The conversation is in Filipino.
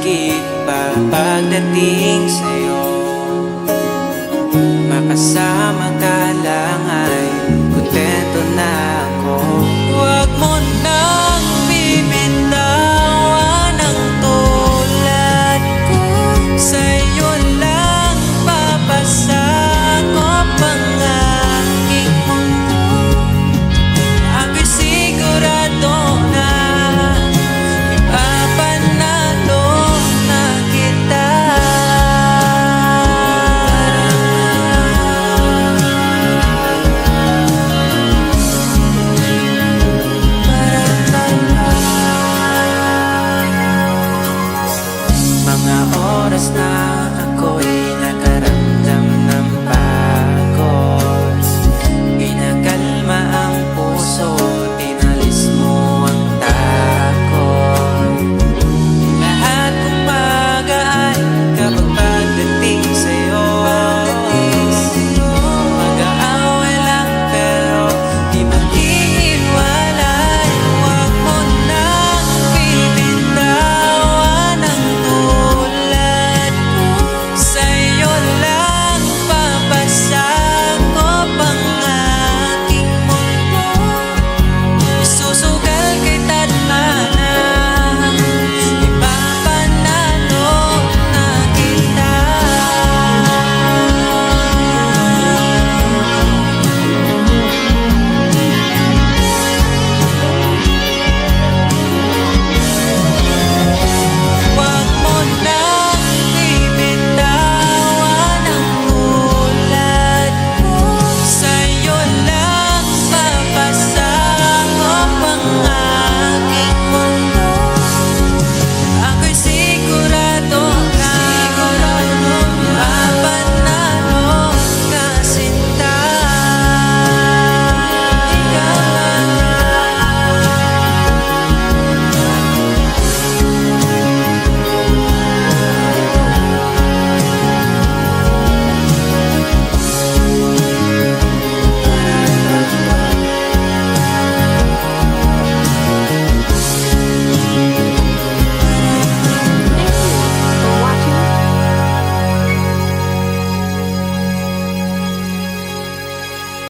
higit pa pagdating sa'yo. Makasama ka lang ay kontento na ako. Huwag mo nang bibitawan ang tulad ko. Sa'yo lang papasakop ang aking mundo. Ako'y sigurado na ipapanalo na kita. Mga oras na